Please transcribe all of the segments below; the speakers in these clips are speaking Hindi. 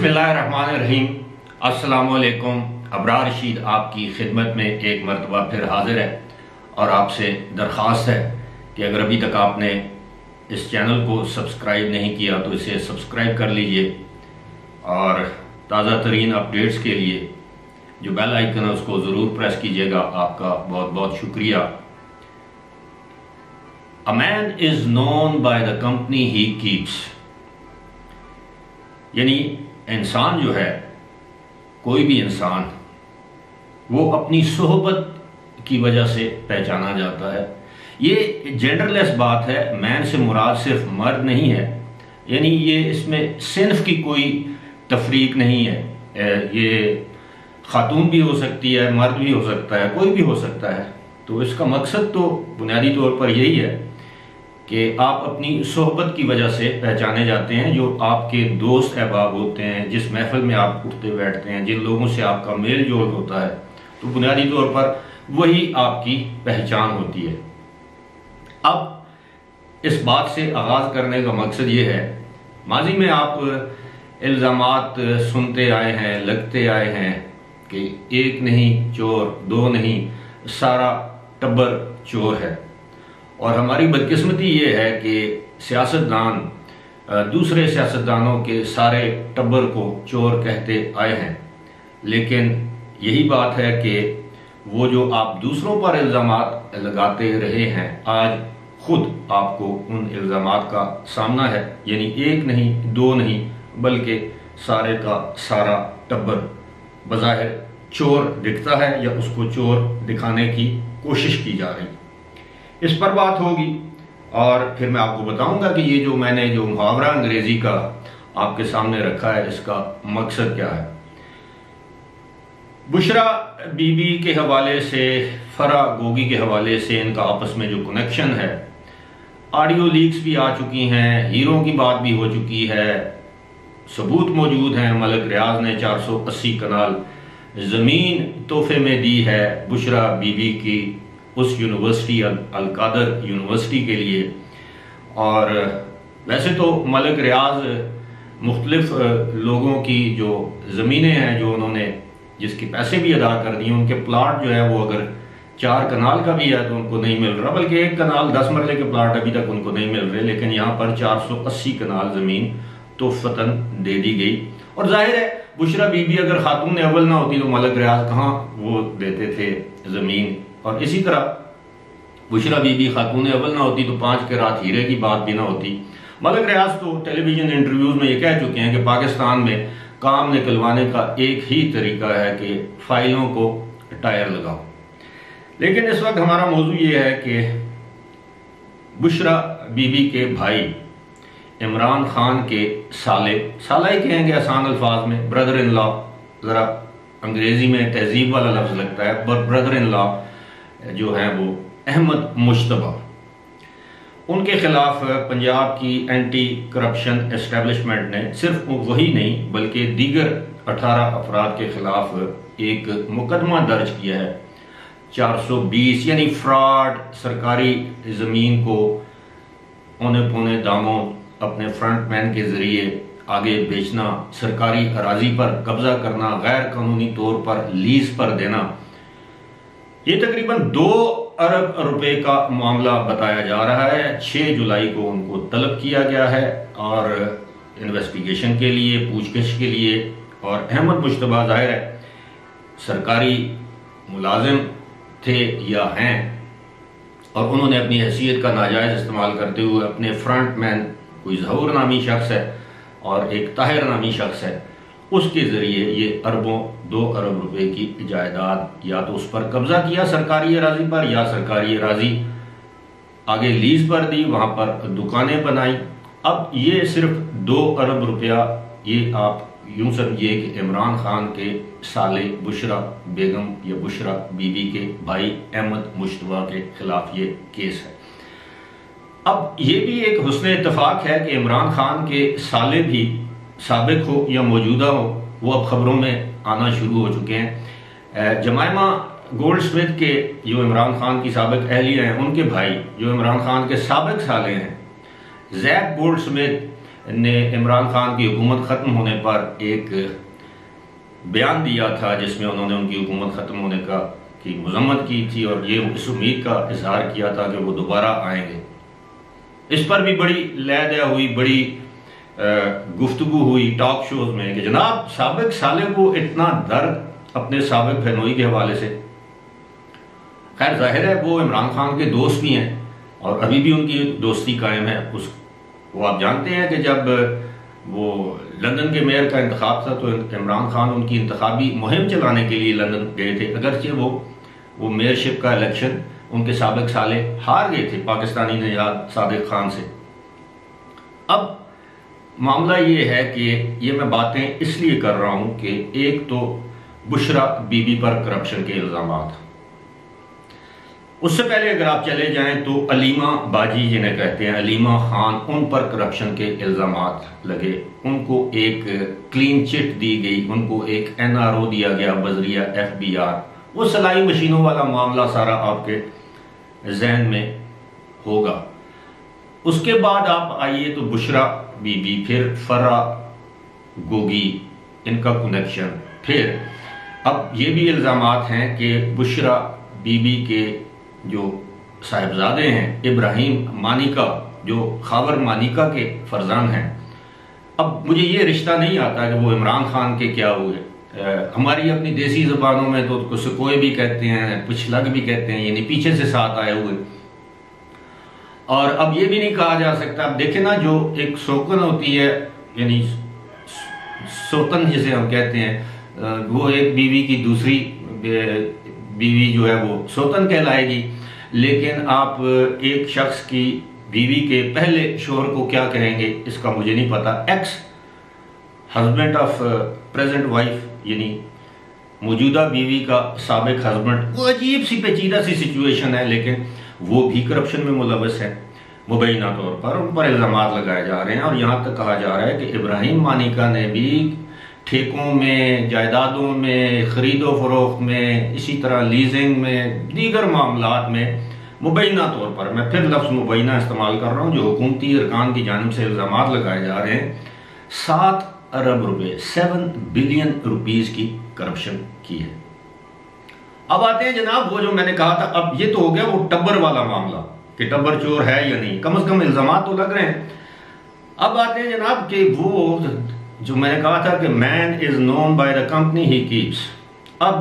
बिस्मिल्लाहिर्रहमानिर्रहीम। अस्सलामुअलैकुम। अबरार रशीद आपकी खिदमत में एक मरतबा फिर हाजिर है और आपसे दरख्वास्त है कि अगर अभी तक आपने इस चैनल को सब्सक्राइब नहीं किया तो इसे सब्सक्राइब कर लीजिए और ताज़ा तरीन अपडेट्स के लिए जो बेल आइकन है उसको ज़रूर प्रेस कीजिएगा। आपका बहुत बहुत शुक्रिया। A man is known by the company he keeps। यानी इंसान जो है, कोई भी इंसान, वो अपनी सोहबत की वजह से पहचाना जाता है। ये जेंडरलेस बात है, मैन से मुराद सिर्फ मर्द नहीं है, यानी ये इसमें सिन्फ की कोई तफरीक नहीं है। ये खातून भी हो सकती है, मर्द भी हो सकता है, कोई भी हो सकता है। तो इसका मकसद तो बुनियादी तौर पर यही है कि आप अपनी सोहबत की वजह से पहचाने जाते हैं। जो आपके दोस्त अहबाब होते हैं, जिस महफिल में आप उठते बैठते हैं, जिन लोगों से आपका मेल जोल होता है, तो बुनियादी तौर पर वही आपकी पहचान होती है। अब इस बात से आगाज़ करने का मकसद ये है, माजी में आप इल्ज़ामात सुनते आए हैं, लगते आए हैं कि एक नहीं चोर, दो नहीं, सारा टब्बर चोर है। और हमारी बदकिस्मती ये है कि सियासतदान दूसरे सियासतदानों के सारे टब्बर को चोर कहते आए हैं। लेकिन यही बात है कि वो जो आप दूसरों पर इल्ज़ामात लगाते रहे हैं, आज खुद आपको उन इल्ज़ामात का सामना है। यानी एक नहीं, दो नहीं, बल्कि सारे का सारा टब्बर बज़ाहिर चोर दिखता है या उसको चोर दिखाने की कोशिश की जा रही है। इस पर बात होगी और फिर मैं आपको बताऊंगा कि ये जो मैंने जो मुहावरा अंग्रेजी का आपके सामने रखा है, इसका मकसद क्या है। बुशरा बीबी के हवाले से, फरा गोगी के हवाले से इनका आपस में जो कनेक्शन है, ऑडियो लीक्स भी आ चुकी हैं, हीरों की बात भी हो चुकी है, सबूत मौजूद हैं। मलिक रियाज ने 480 कनाल ज़मीन तोहफे में दी है बुशरा बीबी की उस यूनिवर्सिटी अल-कादर यूनिवर्सिटी के लिए। और वैसे तो मलिक रियाज मुख्तलिफ लोगों की जो ज़मीनें हैं, जो उन्होंने जिसके पैसे भी अदा कर दिए, उनके प्लाट जो है वो अगर 4 कनाल का भी है तो उनको नहीं मिल रहा, बल्कि 1 कनाल 10 मरले के प्लाट अभी तक उनको नहीं मिल रहे। लेकिन यहाँ पर 480 कनाल ज़मीन तोहफ़तन दे दी गई। और जाहिर है बुशरा बीबी अगर खातून अव्वल ना होती तो मलिक रियाज कहाँ वो देते थे ज़मीन। और इसी तरह बुशरा बीबी खातून अव्वल ना होती तो 5 क़िरात हीरे की बात भी ना होती। मलिक रियाज तो टेलीविजन इंटरव्यूज़ में ये कह चुके हैं कि पाकिस्तान में काम निकलवाने का एक ही तरीका है कि फाइलों को टायर लगाओ। लेकिन इस वक्त हमारा मौजू ये है कि बुशरा बीबी के भाई इमरान खान के साले ही कहेंगे आसान अल्फाज में, ब्रदर इन लॉ, ज़रा अंग्रेज़ी में तहजीब वाला लफ्ज़ लगता है, बट ब्रदर इन लॉ जो है वो अहमद मुश्तबा, उनके खिलाफ पंजाब की एंटी करप्शन एस्टेब्लिशमेंट ने सिर्फ वही नहीं बल्कि दीगर 18 अफराद के खिलाफ एक मुकदमा दर्ज किया है। 420 यानी फ्रॉड, सरकारी ज़मीन को औने पौने दामों अपने फ्रंटमैन के ज़रिए आगे बेचना, सरकारी अराजी पर कब्जा करना, गैर कानूनी तौर पर लीज पर देना। ये तकरीबन 2 अरब रुपए का मामला बताया जा रहा है। 6 जुलाई को उनको तलब किया गया है और इन्वेस्टिगेशन के लिए, पूछगिछ के लिए। और अहमद मुश्तबा जाहिर है सरकारी मुलाजिम थे या हैं, और उन्होंने अपनी हैसियत का नाजायज़ इस्तेमाल करते हुए अपने फ्रंटमैन, कोई ज़हूर नामी शख्स है और एक ताहिर नामी शख्स है, उसके ज़रिए ये अरबों 2 अरब रुपए की जायदाद या तो उस पर कब्जा किया सरकारी अराजी पर, या सरकारी अराजी आगे लीज पर दी, वहाँ पर दुकानें बनाई। अब ये सिर्फ 2 अरब रुपया, ये आप यूं समझिए कि इमरान खान के साले बुशरा बेगम या बुशरा बीबी के भाई अहमद मुश्तबा के खिलाफ ये केस है। अब ये भी एक हुस्न इत्तफाक है कि इमरान खान के साले भी, साबिक हो या मौजूदा हो, वो अब खबरों में आना शुरू हो चुके हैं। जमायमा गोल्ड स्मिथ के जो इमरान खान की साबिक अहलिया हैं, उनके भाई जो इमरान खान के साबिक साले हैं, जैक गोल्ड स्मिथ ने इमरान खान की हुकूमत ख़त्म होने पर एक बयान दिया था जिसमें उन्होंने उनकी हुकूमत ख़त्म होने की मज़म्मत की थी और ये इस उम्मीद का इजहार किया था कि वो दोबारा आएंगे। इस पर भी बड़ी लहदा हुई, बड़ी गुफ्तगू हुई टॉक शोज में कि जनाब साबिक साले को इतना दर्द अपने साबिक बहनोई के हवाले से। खैर जाहिर है वो इमरान खान के दोस्त भी हैं और अभी भी उनकी दोस्ती कायम है। वो आप जानते हैं कि जब वो लंदन के मेयर का इंतखाब था तो इमरान खान उनकी इंतखाबी मुहिम चलाने के लिए लंदन गए थे, अगरचे वो मेयरशिप का इलेक्शन उनके साबिक साले हार गए थे पाकिस्तानी निजात सादिक खान से। अब मामला ये है कि ये मैं बातें इसलिए कर रहा हूँ कि एक तो बुशरा बीबी पर करप्शन के इल्ज़ामात, उससे पहले अगर आप चले जाएं तो अलीमा बाजी जिन्हें कहते हैं, अलीमा खान, उन पर करप्शन के इल्ज़ामात लगे। उनको एक क्लीन चिट दी गई, उनको एक NRO दिया गया बजरिया FBR। वो सिलाई मशीनों वाला मामला सारा आपके जहन में होगा। उसके बाद आप आइए तो बुशरा बीबी, फिर फरा गोगी, इनका कनेक्शन। फिर अब ये भी इल्ज़ामात हैं कि बुशरा बीबी के जो साहिबजादे हैं इब्राहिम मानिका, जो खावर मानिका के फरजान हैं। अब मुझे ये रिश्ता नहीं आता कि वो इमरान खान के क्या हुए। हमारी अपनी देसी ज़बानों में तो उसको कोई भी कहते हैं, पिछलग भी कहते हैं, यानी पीछे से साथ आए हुए। और अब ये भी नहीं कहा जा सकता, अब देखें ना, जो एक सोकन होती है, यानी सोतन जिसे हम कहते हैं, वो एक बीवी की दूसरी बीवी जो है वो सोतन कहलाएगी। लेकिन आप एक शख्स की बीवी के पहले शोहर को क्या कहेंगे इसका मुझे नहीं पता। Ex husband of present wife, यानी मौजूदा बीवी का साबिक हस्बैंड, वो अजीब सी पेचीदा सी सिचुएशन है, लेकिन वो भी करप्शन में मुलव्वस है मुबैना तौर पर। उन पर इल्ज़ामात लगाए जा रहे हैं और यहाँ तक कहा जा रहा है कि इब्राहिम मानिका ने भी ठेकों में, जायदादों में, खरीदो फरोख्त में, इसी तरह लीजिंग में, दीगर मामलात में मुबैना तौर पर, मैं फिर लफ्ज़ मुबैना इस्तेमाल कर रहा हूँ, जो हुकूमती अरकान की जानिब से इल्ज़ामात लगाए जा रहे हैं, 7 अरब रुपए, 7 बिलियन रुपीज़ की करप्शन की है। अब आते हैं जनाब, वो जो मैंने कहा था, अब ये तो हो गया वो टब्बर वाला मामला कि टब्बर चोर है या नहीं, कम से कम इल्ज़ामात तो लग रहे हैं। अब आते हैं जनाब कि वो जो मैंने कहा था कि man is known by the company he keeps. अब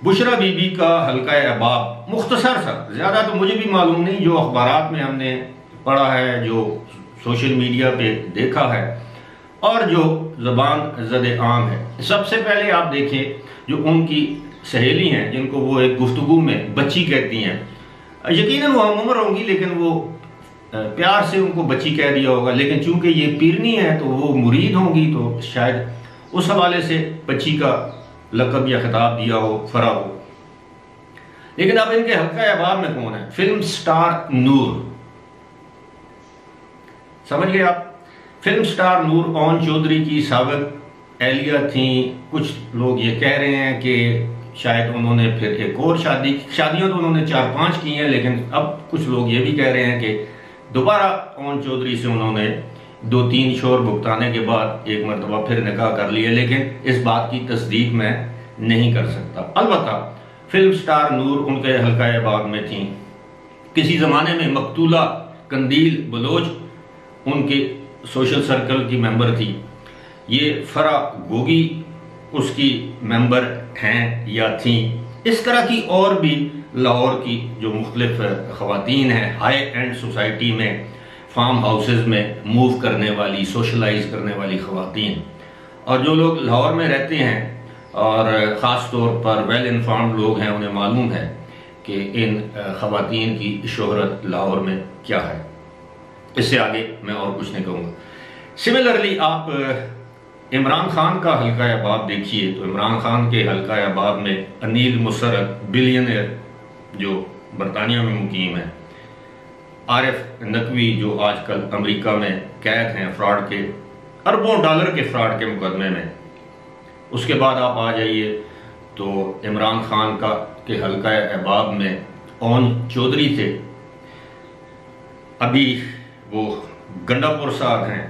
बुशरा बीबी का हल्का अहबाब, मुख्तसर सा, ज़्यादा तो मुझे भी मालूम नहीं, जो अखबारात में हमने पढ़ा है, जो सोशल मीडिया पे देखा है और जो ज़बान ज़द आम है। सबसे पहले आप देखिए जो उनकी सहेली हैं, जिनको वो एक गुफ्तगू में बच्ची कहती हैं, यकीनन वो हम उम्र होंगी लेकिन वो प्यार से उनको बच्ची कह दिया होगा, लेकिन चूंकि ये पीरनी है तो वो मुरीद होंगी तो शायद उस हवाले से बच्ची का लक़ब या खिताब दिया हो, फरा हो। लेकिन अब इनके हल्का अहबाब में कौन है? फिल्म स्टार नूर, समझ गए आप? फिल्म स्टार नूर ओन चौधरी की साबिक एहलिया थी। कुछ लोग ये कह रहे हैं कि शायद उन्होंने फिर एक और शादियां तो उन्होंने 4-5 की हैं, लेकिन अब कुछ लोग ये भी कह रहे हैं कि दोबारा ओन चौधरी से उन्होंने 2-3 शोर भुगताने के बाद एक मरतबा फिर निकाह कर लिया, लेकिन इस बात की तस्दीक मैं नहीं कर सकता। अलबत्ता फिल्म स्टार नूर उनके हल्का अहबाब में थी। किसी ज़माने में मकतूला कंदील बलोच उनके सोशल सर्कल की मेंबर थी। ये फरा गोगी उसकी मेंबर हैं या थी। इस तरह की और भी लाहौर की जो मुख्तलिफ ख़वातीन हैं, हाई एंड सोसाइटी में, फार्म हाउसेज में मूव करने वाली, सोशलाइज करने वाली ख़वातीन, और जो लोग लाहौर में रहते हैं और ख़ास तौर पर वेल इन्फॉर्म्ड लोग हैं, उन्हें मालूम है कि इन ख़वातीन की शोहरत लाहौर में क्या है। इससे आगे मैं और कुछ नहीं कहूँगा। सिमिलरली आप इमरान खान का हल्का अहबाब देखिए तो इमरान खान के हल्का अहबाब में अनिल मुसरत बिलियनर जो बरतानिया में मुकीम है, आरिफ नकवी जो आजकल अमेरिका में कैद हैं फ्रॉड के, अरबों डॉलर के फ्रॉड के मुकदमे में। उसके बाद आप आ जाइए तो इमरान खान का के हल्का अहबाब में ओन चौधरी थे, अभी वो गंडापुर साहब हैं,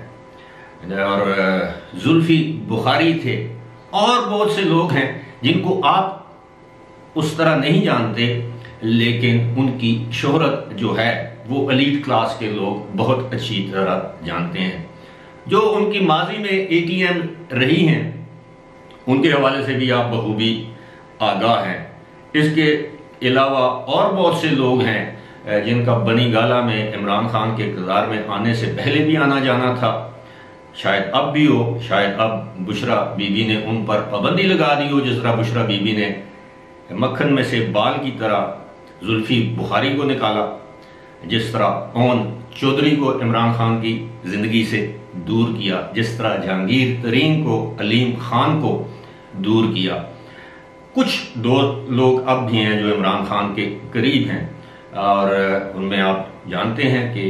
और जुल्फी बुखारी थे, और बहुत से लोग हैं जिनको आप उस तरह नहीं जानते, लेकिन उनकी शोहरत जो है वो एलीट क्लास के लोग बहुत अच्छी तरह जानते हैं। जो उनकी माजी में एटीएम रही हैं उनके हवाले से भी आप बखूबी आगाह हैं। इसके अलावा और बहुत से लोग हैं जिनका बनी गाला में इमरान खान के इक़्तिदार में आने से पहले भी आना जाना था, शायद अब भी हो, शायद अब बुशरा बीबी ने उन पर पाबंदी लगा दी हो, जिस तरह बुशरा बीबी ने मक्खन में से बाल की तरह जुल्फी बुखारी को निकाला, जिस तरह पवन चौधरी को इमरान खान की ज़िंदगी से दूर किया, जिस तरह जहांगीर तरीन को, अलीम खान को दूर किया। कुछ दो लोग अब भी हैं जो इमरान खान के करीब हैं, और उनमें आप जानते हैं कि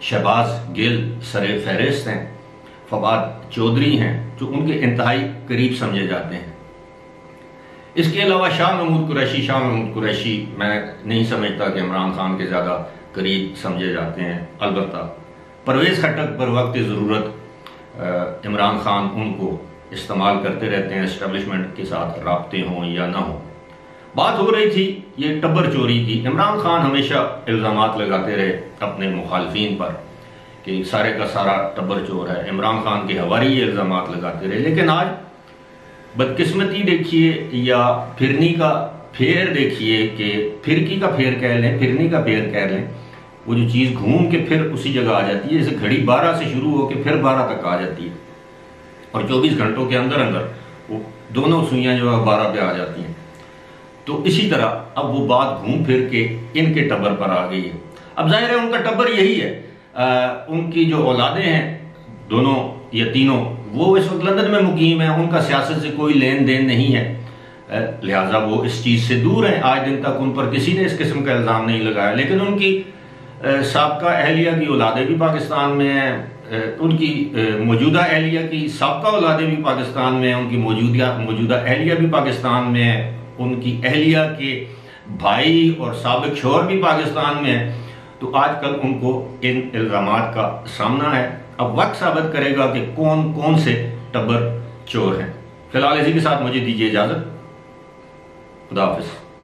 शहबाज गिल सरे फहरिस्त हैं, फवाद चौधरी हैं जो उनके इंतहाई करीब समझे जाते हैं। इसके अलावा शाह महमूद कुरैशी मैं नहीं समझता कि इमरान खान के ज़्यादा करीब समझे जाते हैं। अलबत्ता परवेज़ खट्टक पर वक्त ज़रूरत इमरान खान उनको इस्तेमाल करते रहते हैं, इस्टेब्लिशमेंट के साथ राब्ते हों या ना हो। बात हो रही थी ये टब्बर चोरी की। इमरान खान हमेशा इल्ज़ामात लगाते रहे अपने मुखालफिन पर कि सारे का सारा टब्बर चोर है, इमरान खान के हवारी ये इल्ज़ामात लगाते रहे। लेकिन आज बदकिस्मती देखिए या फिरनी का फेर देखिए, कि फिरकी का फेर कह लें, फिरनी का फेर कह लें, वो जो चीज़ घूम के फिर उसी जगह आ जाती है। जैसे घड़ी 12 से शुरू होकर फिर 12 तक आ जाती है, और 24 घंटों के अंदर अंदर वो दोनों सुइयां जो है 12 पे आ जाती हैं। तो इसी तरह अब वो बात घूम फिर के इनके टब्बर पर आ गई है। अब जाहिर है उनका टब्बर यही है, उनकी जो औलादें हैं दोनों या तीनों, वो इस वक्त लंदन में मुकीम है, उनका सियासत से कोई लेन देन नहीं है, लिहाजा वो इस चीज़ से दूर हैं। आज दिन तक उन पर किसी ने इस किस्म का इल्ज़ाम नहीं लगाया। लेकिन उनकी साबका अहलिया की औलादें भी पाकिस्तान में हैं, उनकी मौजूदा अहलिया की साबका औलादें भी पाकिस्तान में हैं, उनकी मौजूदा अहलिया भी पाकिस्तान में है, उनकी अहलिया के भाई और साबिक शौहर भी पाकिस्तान में है। तो आजकल उनको इन इल्ज़ामात का सामना है। अब वक्त साबित करेगा कि कौन कौन से टब्बर चोर हैं। फिलहाल इसी के साथ मुझे दीजिए इजाज़त। खुदा हाफिज़।